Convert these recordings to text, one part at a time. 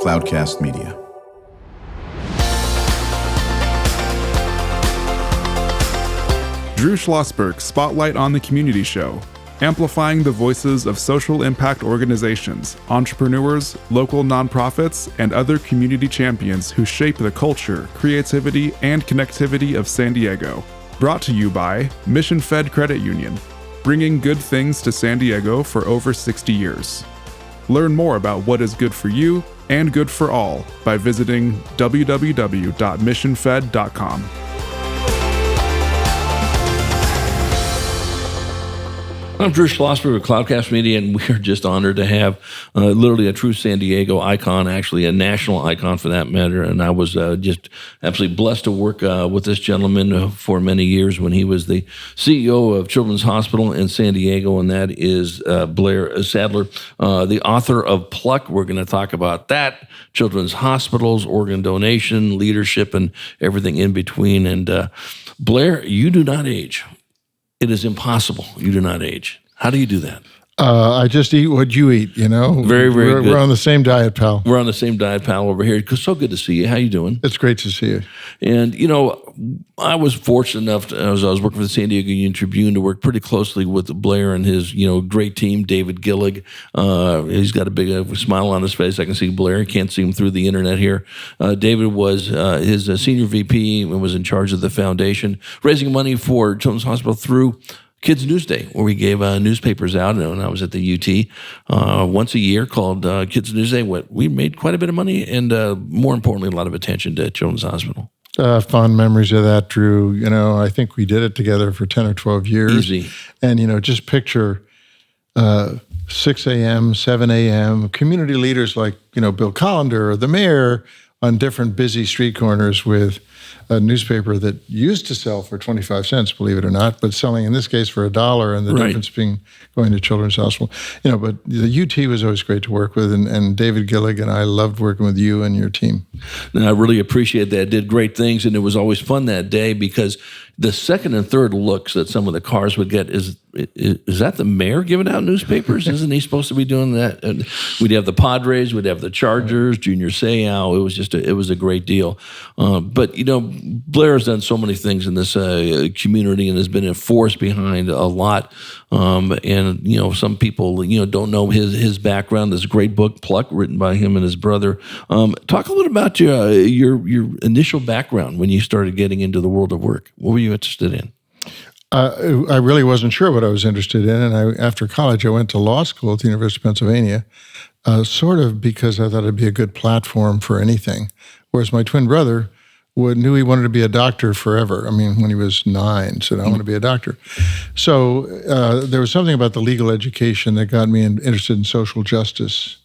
Cloudcast Media. Drew Schlosberg Spotlight on the Community Show, amplifying the voices of social impact organizations, entrepreneurs, local nonprofits, and other community champions who shape the culture, creativity, and connectivity of San Diego. Brought to you by Mission Fed Credit Union, bringing good things to San Diego for over 60 years. Learn more about what is good for you and good for all by visiting www.missionfed.com. I'm Drew Schlosberg with Cloudcast Media, and we are just honored to have literally a true San Diego icon, actually a national icon for that matter. And I was just absolutely blessed to work with this gentleman for many years when he was the CEO of Children's Hospital in San Diego, and that is Blair Sadler, the author of Pluck. We're going to talk about that, children's hospitals, organ donation, leadership, and everything in between. And Blair, you do not age. It is impossible. You do not age. How do you do that? I just eat what you eat, you know. Very good. We're on the same diet, pal. We're on the same diet, pal, over here. So good to see you. How you doing? It's great to see you. And, you know, I was fortunate enough, as I was working for the San Diego Union Tribune, to work pretty closely with Blair and his, great team, David Gillig. He's got a big smile on his face. I can see Blair. I can't see him through the internet here. David was his senior VP and was in charge of the foundation, raising money for Children's Hospital through Kids Newsday, where we gave newspapers out, and I was at the UT once a year called Kids Newsday. We made quite a bit of money, and more importantly, a lot of attention to Children's Hospital. Fond memories of that, Drew. I think we did it together for 10 or 12 years. Easy. And, just picture 6 a.m., 7 a.m., community leaders like, Bill Collender or the mayor on different busy street corners with a newspaper that used to sell for 25 cents, believe it or not, but selling in this case for $1, and the difference being going to Children's Hospital. But the UT was always great to work with, and David Gillig and I loved working with you and your team. And I really appreciate that. Did great things, and it was always fun that day because the second and third looks that some of the cars would get is that the mayor giving out newspapers? Isn't he supposed to be doing that? And we'd have the Padres, we'd have the Chargers, Junior Seau. It was it was a great deal. But Blair has done so many things in this community and has been a force behind a lot. And some people don't know his background. There's a great book, Pluck, written by him and his brother. Talk a little about your initial background when you started getting into the world of work. What were you interested in? I really wasn't sure what I was interested in, and after college I went to law school at the University of Pennsylvania, sort of because I thought it'd be a good platform for anything. Whereas my twin brother knew he wanted to be a doctor forever. I mean, when he was 9, said, I want to be a doctor. So there was something about the legal education that got me interested in social justice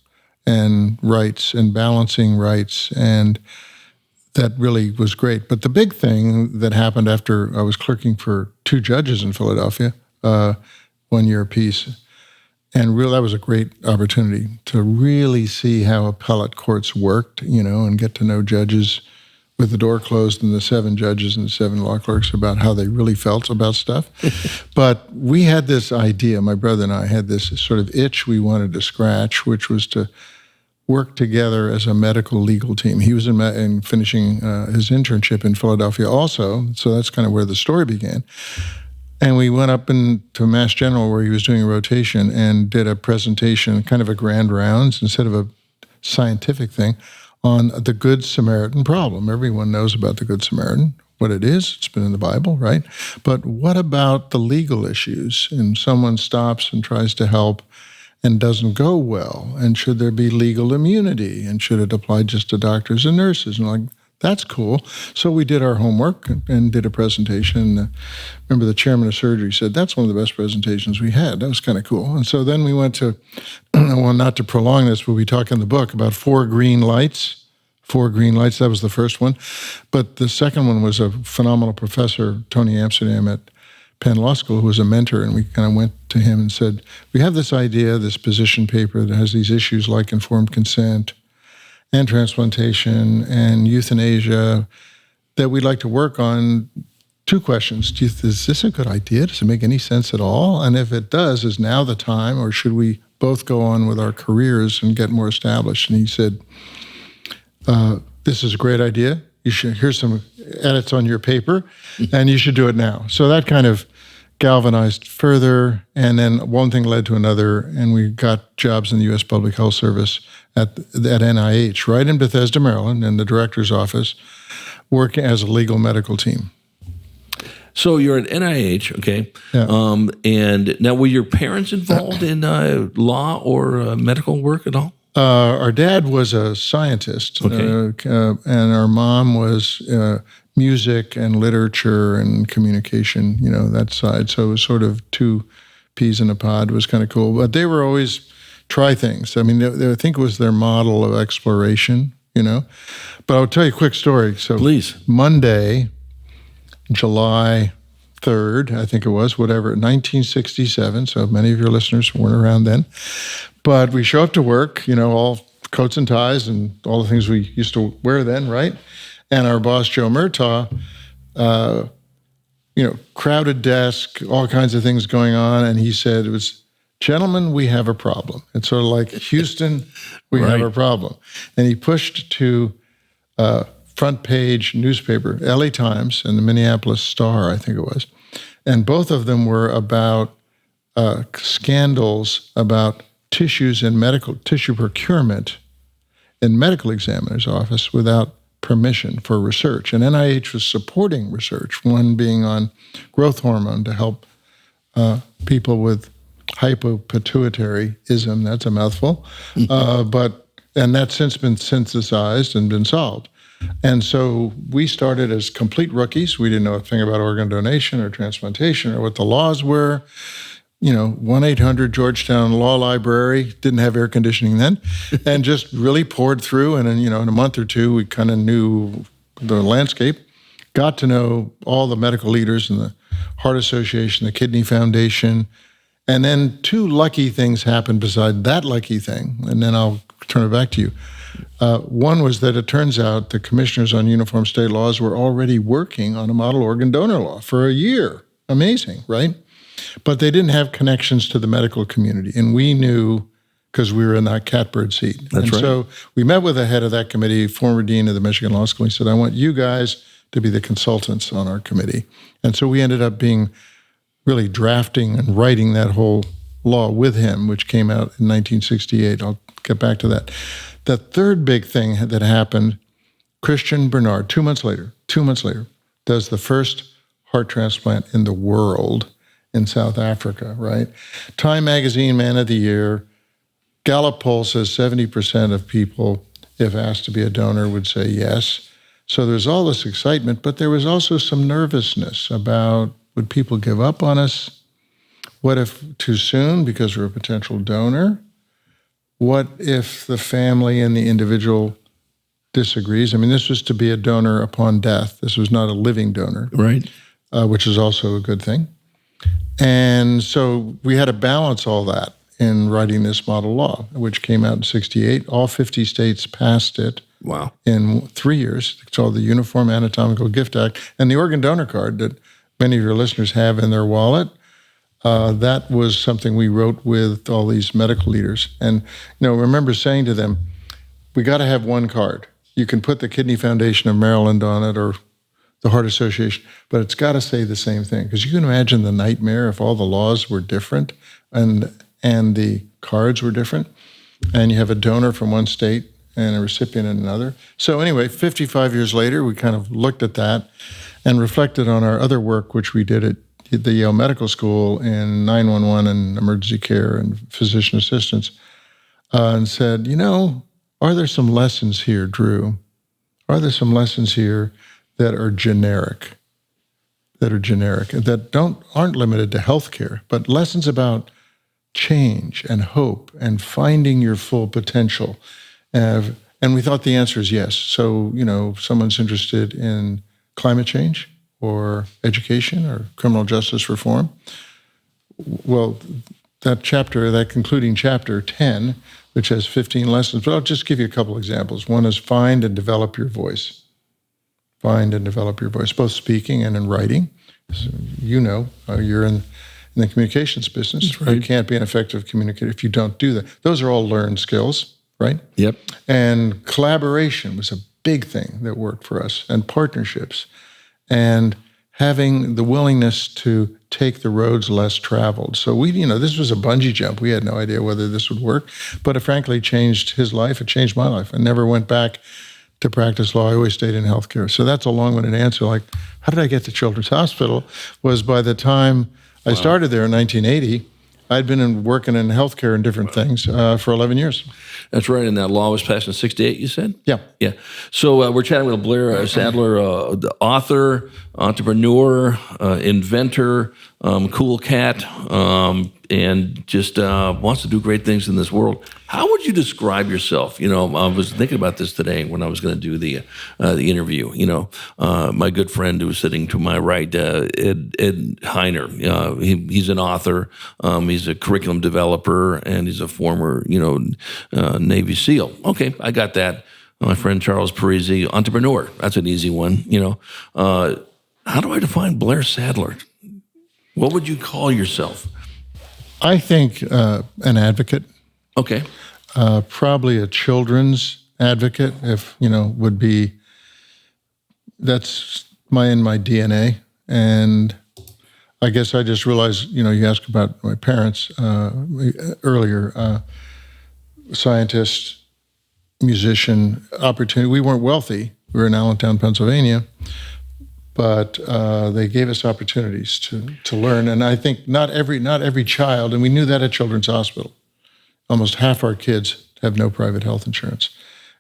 and rights and balancing rights, and that really was great. But the big thing that happened after I was clerking for 2 judges in Philadelphia, 1 year apiece, and that was a great opportunity to really see how appellate courts worked, and get to know judges with the door closed and the 7 judges and the 7 law clerks about how they really felt about stuff. But we had this idea, my brother and I had this sort of itch we wanted to scratch, which was to work together as a medical legal team. He was in finishing his internship in Philadelphia also, so that's kind of where the story began. And we went up to Mass General where he was doing a rotation and did a presentation, kind of a grand rounds instead of a scientific thing, on the Good Samaritan problem. Everyone knows about the Good Samaritan, what it is. It's been in the Bible, right? But what about the legal issues? And someone stops and tries to help and doesn't go well, and should there be legal immunity, and should it apply just to doctors and nurses? And that's cool. So we did our homework and did a presentation. Remember the chairman of surgery said, that's one of the best presentations we had. That was kind of cool. And so then we went to, well, not to prolong this, but we talk in the book about 4 green lights. 4 green lights, that was the first one. But the second one was a phenomenal professor, Tony Amsterdam at Penn Law School, who was a mentor, and we kind of went to him and said, we have this idea, this position paper that has these issues like informed consent and transplantation and euthanasia that we'd like to work on. 2 questions. Is this a good idea? Does it make any sense at all? And if it does, is now the time, or should we both go on with our careers and get more established? And he said, this is a great idea. Here's some edits on your paper, and you should do it now. So that kind of galvanized further, and then one thing led to another, and we got jobs in the U.S. Public Health Service at NIH, right in Bethesda, Maryland, in the director's office, working as a legal medical team. So you're at NIH, okay? Yeah. And now, were your parents involved in law or medical work at all? Our dad was a scientist, Okay. And our mom was music and literature and communication, that side. So it was sort of two peas in a pod. It was kind of cool. But they were always try things. I mean, I think it was their model of exploration, But I'll tell you a quick story. So Please. Monday, July 3rd, I think it was, 1967. So many of your listeners weren't around then. But we show up to work, all coats and ties and all the things we used to wear then, right? And our boss, Joe Murtaugh, crowded desk, all kinds of things going on. And he said, it was, gentlemen, we have a problem. It's sort of like, Houston, we Right. have a problem. And he pushed to front page newspaper, LA Times and the Minneapolis Star, I think it was. And both of them were about scandals about tissues in tissue procurement in medical examiner's office without permission for research. And NIH was supporting research, one being on growth hormone to help people with hypopituitaryism, that's a mouthful, and that's since been synthesized and been solved. And so we started as complete rookies. We didn't know a thing about organ donation or transplantation or what the laws were. 1-800 Georgetown Law Library, didn't have air conditioning then, and just really poured through. And then, in a month or two, we kind of knew the landscape, got to know all the medical leaders in the Heart Association, the Kidney Foundation. And then two lucky things happened beside that lucky thing. And then I'll turn it back to you. One was that it turns out the commissioners on uniform state laws were already working on a model organ donor law for a year. Amazing, right? But they didn't have connections to the medical community. And we knew because we were in that catbird seat. That's right. So we met with the head of that committee, former dean of the Michigan Law School. He said, I want you guys to be the consultants on our committee. And so we ended up being really drafting and writing that whole law with him, which came out in 1968. I'll get back to that. The third big thing that happened, Christian Bernard, 2 months later, does the first heart transplant in the world in South Africa, right? Time Magazine Man of the Year. Gallup poll says 70% of people, if asked to be a donor, would say yes. So there's all this excitement, but there was also some nervousness about, would people give up on us? What if too soon because we're a potential donor? What if the family and the individual disagrees? I mean, this was to be a donor upon death. This was not a living donor. Right. Which is also a good thing. And so we had to balance all that in writing this model law, which came out in 68. All 50 states passed it. Wow. In 3 years. It's called the Uniform Anatomical Gift Act. And the organ donor card that many of your listeners have in their wallet, that was something we wrote with all these medical leaders. And, remember saying to them, we got to have one card. You can put the Kidney Foundation of Maryland on it or the Heart Association, but it's got to say the same thing. Because you can imagine the nightmare if all the laws were different and the cards were different, and you have a donor from one state and a recipient in another. So anyway, 55 years later, we kind of looked at that and reflected on our other work, which we did at the Yale Medical School in 911 and emergency care and physician assistance, and said, are there some lessons here, Drew? Are there some lessons here that are generic, that aren't limited to healthcare, but lessons about change and hope and finding your full potential? And we thought the answer is yes. So, someone's interested in climate change or education or criminal justice reform. Well, that concluding chapter 10, which has 15 lessons, but I'll just give you a couple examples. One is find and develop your voice. Find and develop your voice, both speaking and in writing. So you're in the communications business. Right. You can't be an effective communicator if you don't do that. Those are all learned skills. right? Yep. And collaboration was a big thing that worked for us, and partnerships, and having the willingness to take the roads less traveled. So this was a bungee jump. We had no idea whether this would work, but it frankly changed his life. It changed my life. I never went back to practice law. I always stayed in healthcare. So that's a long-winded answer. Like, how did I get to Children's Hospital? Was by the time I started there in 1980, I'd been working in healthcare and different things for 11 years. That's right, and that law was passed in 1968, you said? Yeah. Yeah. So we're chatting with Blair Sadler, the author, entrepreneur, inventor, cool cat, and just wants to do great things in this world. How would you describe yourself? I was thinking about this today when I was going to do the interview. My good friend who was sitting to my right, Ed Heiner, he's an author, he's a curriculum developer, and he's a former, Navy SEAL. Okay, I got that. My friend Charles Parisi, entrepreneur. That's an easy one. How do I define Blair Sadler? What would you call yourself? I think an advocate. Okay. Probably a children's advocate, would be, that's in my DNA. And I guess I just realized, you asked about my parents earlier, scientist, musician, opportunity. We weren't wealthy. We were in Allentown, Pennsylvania, but they gave us opportunities to learn. And I think not every child, and we knew that at Children's Hospital, almost half our kids have no private health insurance.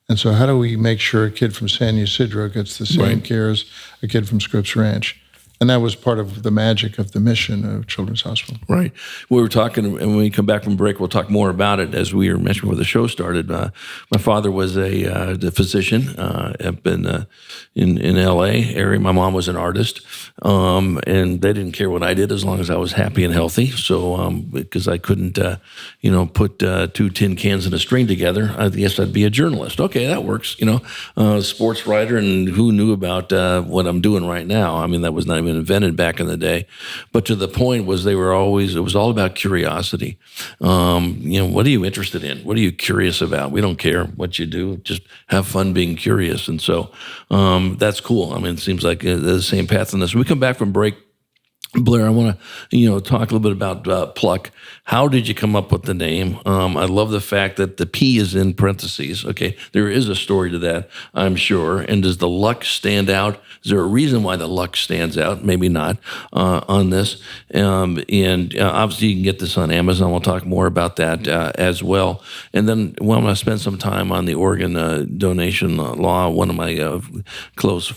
And so how do we make sure a kid from San Ysidro gets the same care as a kid from Scripps Ranch? And that was part of the magic of the mission of Children's Hospital. Right. We were talking, and when we come back from break, we'll talk more about it. As we were mentioning before the show started, my father was a physician up in L.A. area. My mom was an artist, and they didn't care what I did as long as I was happy and healthy. So because I couldn't, put 2 tin cans and a string together, I guess I'd be a journalist. Okay, that works. Sports writer, and who knew about what I'm doing right now? I mean, that was not even invented back in the day. But to the point was it was all about curiosity. What are you interested in? What are you curious about? We don't care what you do. Just have fun being curious. And so that's cool. I mean, it seems like the same path in this. When we come back from break, Blair, I want to, talk a little bit about Pluck. How did you come up with the name? I love the fact that the P is in parentheses. Okay, there is a story to that, I'm sure. And does the luck stand out? Is there a reason why the luck stands out? Maybe not on this. And obviously, you can get this on Amazon. We'll talk more about that as well. And then I'm going to spend some time on the organ donation law. One of my close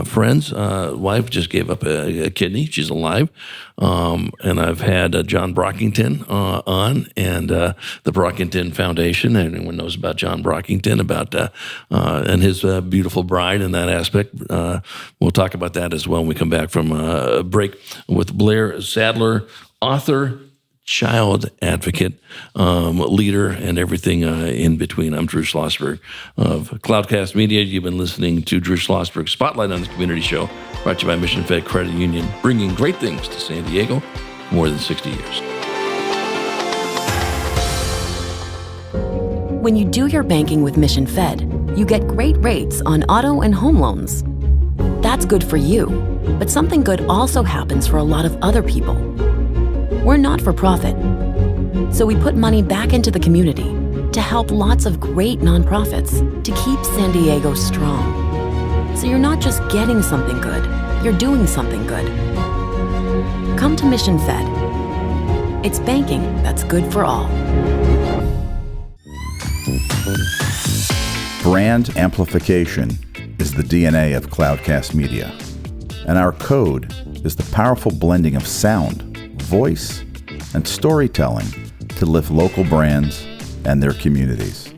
friends' wife just gave up a kidney. She's alive. And I've had John Brockington on, and the Brockington Foundation. Anyone knows about John Brockington, and his beautiful bride in that aspect. We'll talk about that as well when we come back from a break with Blair Sadler, author, child advocate, leader, and everything in between. I'm Drew Schlosberg of Cloudcast Media. You've been listening to Drew Schlosberg Spotlight on the Community Show, brought to you by Mission Fed Credit Union, bringing great things to San Diego for more than 60 years. When you do your banking with Mission Fed, you get great rates on auto and home loans. That's good for you, but something good also happens for a lot of other people. We're not for profit, so we put money back into the community to help lots of great nonprofits to keep San Diego strong. So you're not just getting something good, you're doing something good. Come to Mission Fed. It's banking that's good for all. Brand amplification is the DNA of Cloudcast Media, and our code is the powerful blending of sound, voice, and storytelling to lift local brands and their communities.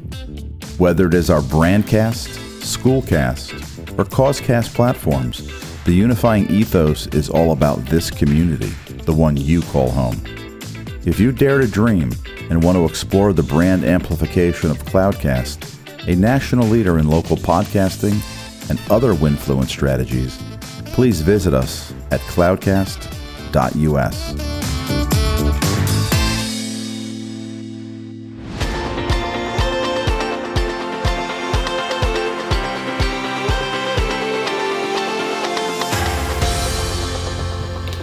Whether it is our Brandcast, Schoolcast, or Causecast platforms, the unifying ethos is all about this community, the one you call home. If you dare to dream and want to explore the brand amplification of Cloudcast, a national leader in local podcasting and other Winfluence strategies, please visit us at cloudcast.us.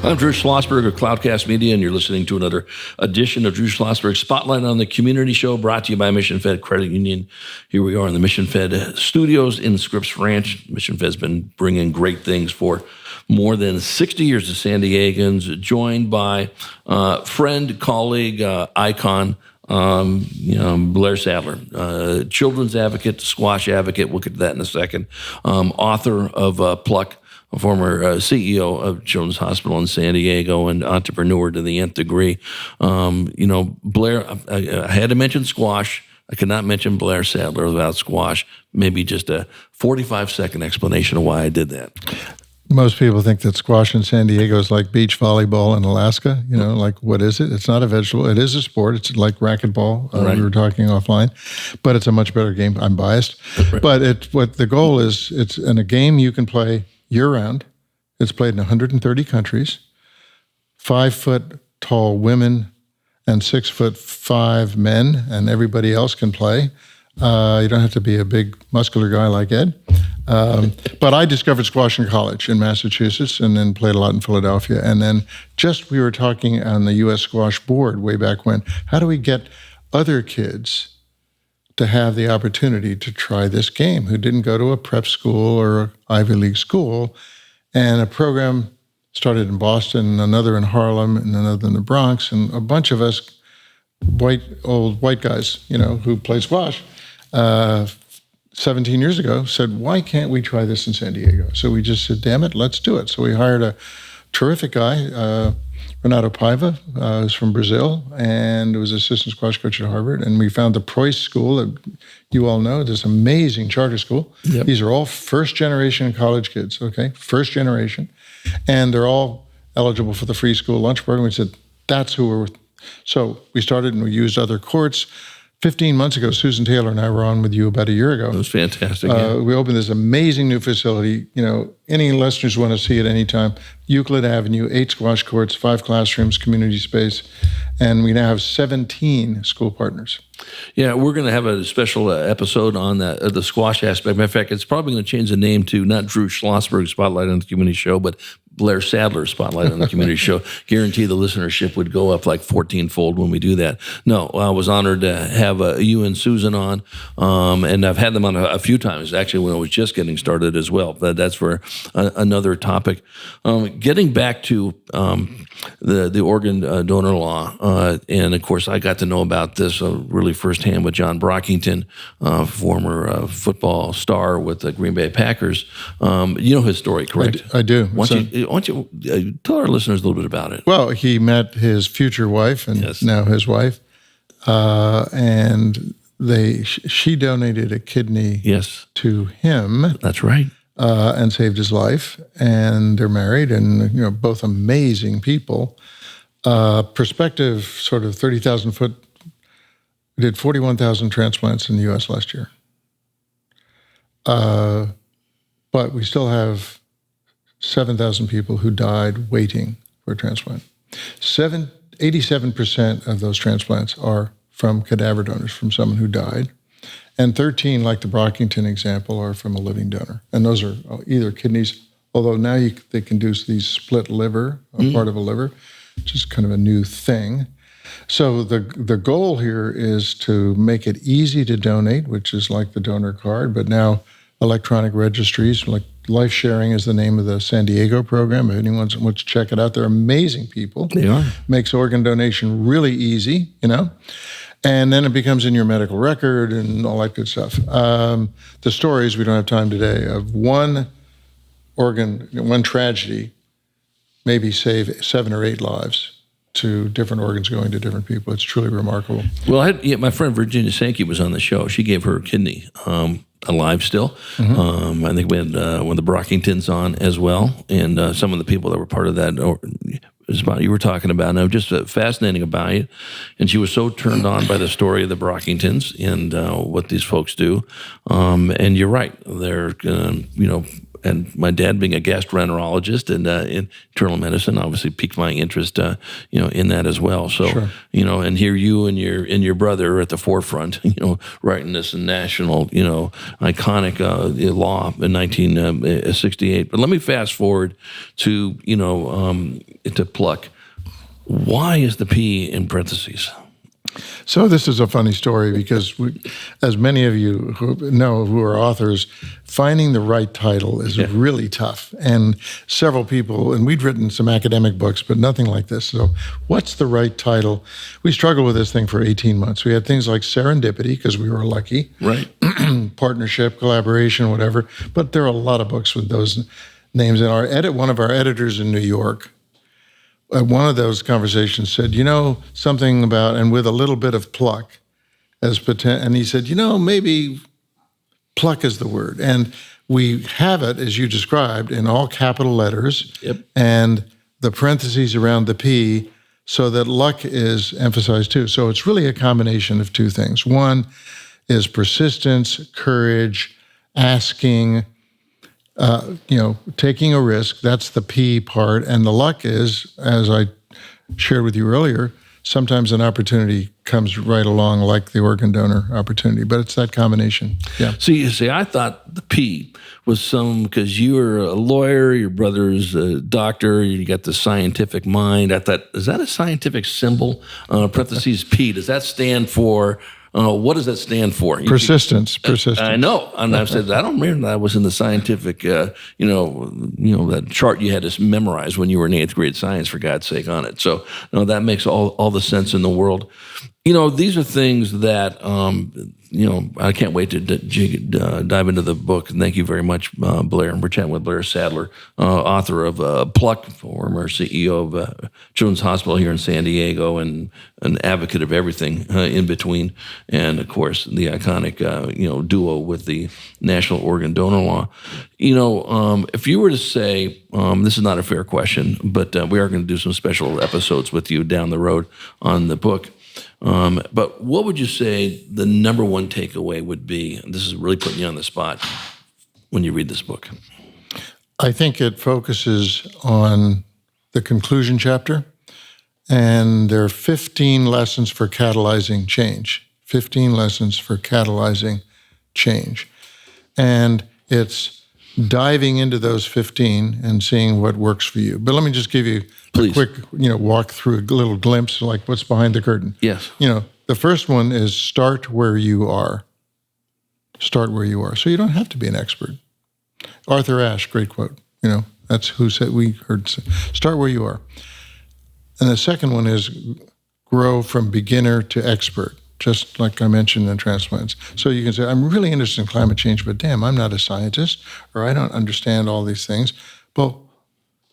I'm Drew Schlosberg of Cloudcast Media, and you're listening to another edition of Drew Schlosberg Spotlight on the Community Show, brought to you by Mission Fed Credit Union. Here we are in the Mission Fed studios in Scripps Ranch. Mission Fed's been bringing great things for more than 60 years to San Diegans, joined by friend, colleague, icon, Blair Sadler, children's advocate, squash advocate. We'll get to that in a second. Author of Pluck, a former CEO of Children's Hospital in San Diego and entrepreneur to the nth degree. Blair, I had to mention squash. I could not mention Blair Sadler without squash. Maybe just a 45-second explanation of why I did that. Most people think that squash in San Diego is like beach volleyball in Alaska. Like, what is it? It's not a vegetable. It is a sport. It's like racquetball. Right. We were talking offline, but it's a much better game. I'm biased. Right. But what the goal is, it's in a game you can play year-round. It's played in 130 countries. 5-foot-tall women and 6'5" men, and everybody else can play. You don't have to be a big muscular guy like Ed. But I discovered squash in college in Massachusetts and then played a lot in Philadelphia. And then we were talking on the U.S. Squash Board way back when, how do we get other kids to have the opportunity to try this game who didn't go to a prep school or an Ivy League school? And a program started in Boston, another in Harlem, and another in the Bronx. And a bunch of us old white guys, who played squash, 17 years ago said, why can't we try this in San Diego? So we just said, damn it, let's do it. So we hired a terrific guy, Renato Paiva, who's from Brazil, and was assistant squash coach at Harvard. And we found the Preuss School that you all know, this amazing charter school. Yep. These are all first-generation college kids, okay? First generation. And they're all eligible for the free school lunch program. We said, that's who we're with. So we started and we used other courts. 15 months ago, Susan Taylor and I were on with you about a year ago. It was fantastic. Yeah. We opened this amazing new facility. Any listeners want to see it anytime. Euclid Avenue, 8 squash courts, 5 classrooms, community space, and we now have 17 school partners. Yeah, we're going to have a special episode on the squash aspect. Matter of fact, it's probably going to change the name to not Drew Schlosberg Spotlight on the Community Show, but Blair Sadler Spotlight on the Community Show. Guarantee the listenership would go up like 14-fold when we do that. No, I was honored to have you and Susan on, and I've had them on a few times, actually, when I was just getting started as well. But that's for another topic. Getting back to the organ donor law, and of course, I got to know about this really firsthand with John Brockington, former football star with the Green Bay Packers. You know his story, correct? I do. Why don't you tell our listeners a little bit about it? Well, he met his future wife and Yes. now his wife, and she donated a kidney Yes, to him. that's right. And saved his life, and they're married, and both amazing people. Perspective, sort of 30,000 foot. We did 41,000 transplants in the U.S. last year, but we still have 7,000 people who died waiting for a transplant. 87% of those transplants are from cadaver donors, from someone who died. And 13, like the Brockington example, are from a living donor. And those are either kidneys, although now they can do these split liver, part of a liver, which is kind of a new thing. So the goal here is to make it easy to donate, which is like the donor card, but now electronic registries, like Life Sharing is the name of the San Diego program. If anyone wants to check it out, they're amazing people. They are. Makes organ donation really easy, And then it becomes in your medical record and all that good stuff. The stories, we don't have time today, of one tragedy, maybe save 7 or 8 lives to different organs going to different people. It's truly remarkable. Well, my friend Virginia Sankey was on the show. She gave her kidney, alive still. Mm-hmm. I think we had one of the Brockingtons on as well, and some of the people that were part of that is about you were talking about. And it was just fascinating about it. And she was so turned on by the story of the Brockingtons and what these folks do. And you're right, they're and my dad being a gastroenterologist and in internal medicine obviously piqued my interest, in that as well. So, Sure. And here you and your brother are at the forefront, writing this national, iconic law in 1968. But let me fast forward to, to pluck. Why is the P in parentheses? So this is a funny story because, as many of you who are authors, finding the right title is really tough. And several people, and we'd written some academic books, but nothing like this. So what's the right title? We struggled with this thing for 18 months. We had things like serendipity, because we were lucky. Right. Partnership, collaboration, whatever. But there are a lot of books with those names. And one of our editors in New York, one of those conversations said, something about, and with a little bit of pluck, and he said, maybe pluck is the word. And we have it, as you described, in all capital letters, and the parentheses around the P, so that luck is emphasized too. So it's really a combination of two things. One is persistence, courage, asking, taking a risk. That's the P part. And the luck is, as I shared with you earlier, sometimes an opportunity comes right along, like the organ donor opportunity. But it's that combination. Yeah. See, I thought the P was because you were a lawyer, your brother's a doctor, you got the scientific mind. I thought, is that a scientific symbol? Parentheses P, does that stand for... what does that stand for? Persistence. I know, and I've said I don't remember that was in the scientific, that chart you had to memorize when you were in 8th grade science, for God's sake, on it. So that makes all the sense in the world. These are things that I can't wait to dive into the book. And thank you very much, Blair. We're chatting with Blair Sadler, author of Pluck, former CEO of Children's Hospital here in San Diego, and an advocate of everything in between. And of course, the iconic duo with the National Organ Donor Law. If you were to say, this is not a fair question, but we are going to do some special episodes with you down the road on the book. But what would you say the number one takeaway would be? And this is really putting you on the spot when you read this book. I think it focuses on the conclusion chapter, and there are 15 lessons for catalyzing change. 15 lessons for catalyzing change. And it's diving into those 15 and seeing what works for you. But let me just give you a quick, walk through a little glimpse, like what's behind the curtain. Yes. The first one is start where you are. Start where you are. So you don't have to be an expert. Arthur Ashe, great quote. That's who said, we heard, start where you are. And the second one is grow from beginner to expert, just like I mentioned in transplants. So you can say, I'm really interested in climate change, but damn, I'm not a scientist, or I don't understand all these things. Well,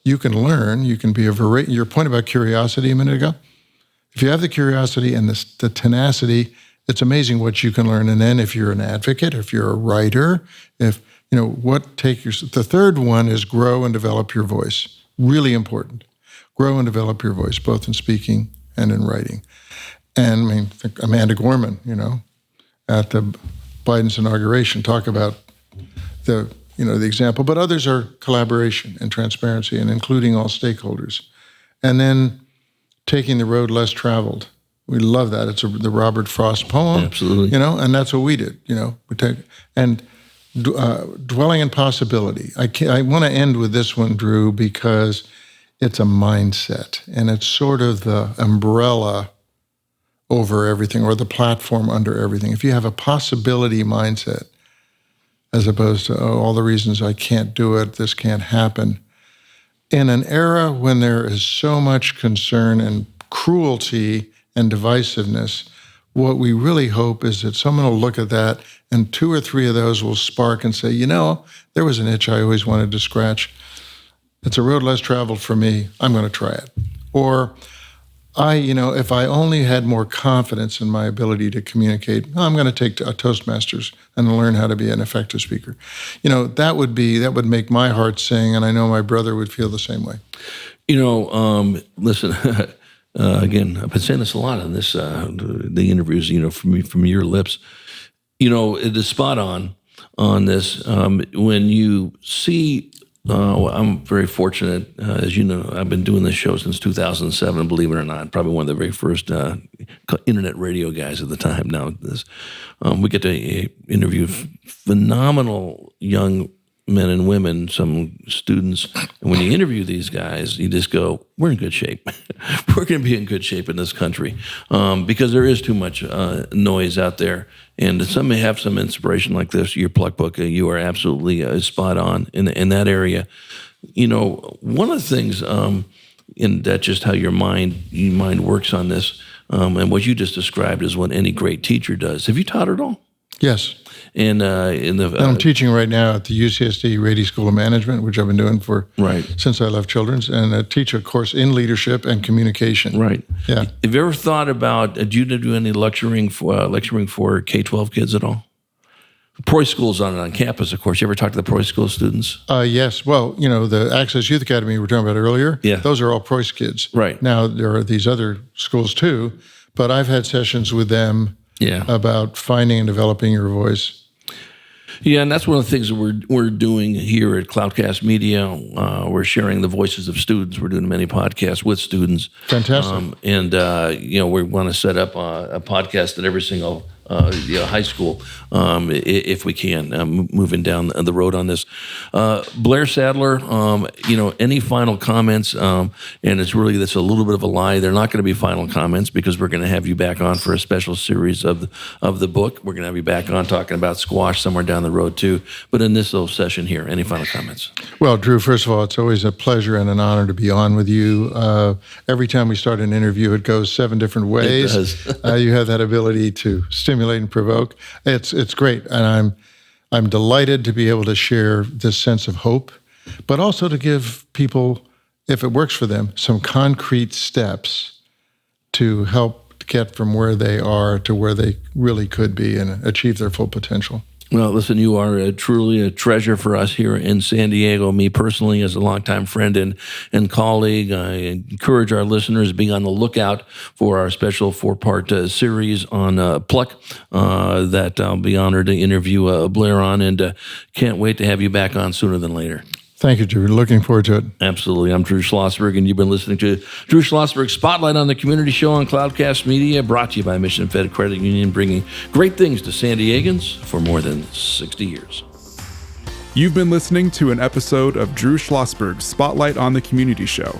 you can learn, you can be your point about curiosity a minute ago. If you have the curiosity and the tenacity, it's amazing what you can learn. And then if you're an advocate, if you're a writer, the third one is grow and develop your voice. Really important. Grow and develop your voice, both in speaking and in writing. And think Amanda Gorman, at the Biden's inauguration, talk about the example. But others are collaboration and transparency and including all stakeholders. And then taking the road less traveled. We love that. It's the Robert Frost poem. Absolutely. And that's what we did. Dwelling in possibility. I want to end with this one, Drew, because it's a mindset, and it's sort of the umbrella over everything, or the platform under everything. If you have a possibility mindset, as opposed to, all the reasons I can't do it, this can't happen, in an era when there is so much concern and cruelty and divisiveness, what we really hope is that someone will look at that and 2 or 3 of those will spark and say, there was an itch I always wanted to scratch. It's a road less traveled for me. I'm going to try it. Or if I only had more confidence in my ability to communicate, I'm going to take a Toastmasters and learn how to be an effective speaker. That would make my heart sing, and I know my brother would feel the same way. Listen, again, I've been saying this a lot in the interviews, from your lips. It is spot on. on this. When you see, I'm very fortunate, as you know, I've been doing this show since 2007, believe it or not, probably one of the very first internet radio guys at the time. Now, we get to interview phenomenal young men and women, some students. And when you interview these guys, you just go, we're in good shape. We're going to be in good shape in this country because there is too much noise out there. And some may have some inspiration like this. Your Pluck book, you are absolutely spot on in that area. You know, one of the things, and that's just how your mind works on this, and what you just described is what any great teacher does. Have you taught at all? Yes. And I'm teaching right now at the UCSD Rady School of Management, which I've been doing since I left Children's, and I teach a course in leadership and communication. Right. Yeah. Have you ever thought about, do you do any lecturing for K-12 kids at all? Proi schools on campus, of course. You ever talk to the Proi school students? Yes. Well, you know, the Access Youth Academy we were talking about earlier, yeah, those are all Preuss kids. Right. Now, there are these other schools too, but I've had sessions with them about finding and developing your voice. Yeah, and that's one of the things that we're doing here at Cloudcast Media. We're sharing the voices of students. We're doing many podcasts with students. Fantastic. You know, we want to set up a podcast at every single high school, if we can, moving down the road on this. Blair Sadler, you know, any final comments? And that's a little bit of a lie. They're not going to be final comments because we're going to have you back on for a special series of the book. We're going to have you back on talking about squash somewhere down the road too. But in this little session here, any final comments? Well, Drew, first of all, it's always a pleasure and an honor to be on with you. Every time we start an interview, it goes 7 different ways. It does. You have that ability to stimulate and provoke. It's great, and I'm delighted to be able to share this sense of hope, but also to give people, if it works for them, some concrete steps to help get from where they are to where they really could be and achieve their full potential. Well, listen, you are truly a treasure for us here in San Diego. Me personally, as a longtime friend and colleague, I encourage our listeners to be on the lookout for our special 4-part series on Pluck that I'll be honored to interview Blair on, and can't wait to have you back on sooner than later. Thank you, Drew. Looking forward to it. Absolutely. I'm Drew Schlosberg, and you've been listening to Drew Schlosberg Spotlight on the Community Show on Cloudcast Media, brought to you by Mission Fed Credit Union, bringing great things to San Diegans for more than 60 years. You've been listening to an episode of Drew Schlosberg's Spotlight on the Community Show,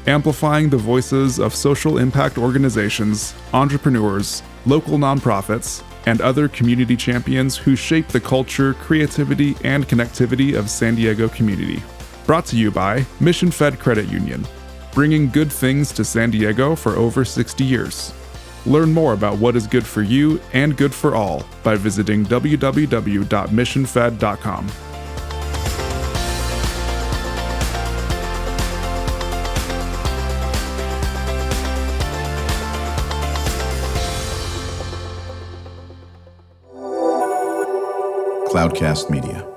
amplifying the voices of social impact organizations, entrepreneurs, local nonprofits, and other community champions who shape the culture, creativity, and connectivity of San Diego community. Brought to you by Mission Fed Credit Union, bringing good things to San Diego for over 60 years. Learn more about what is good for you and good for all by visiting www.missionfed.com. Cloudcast Media.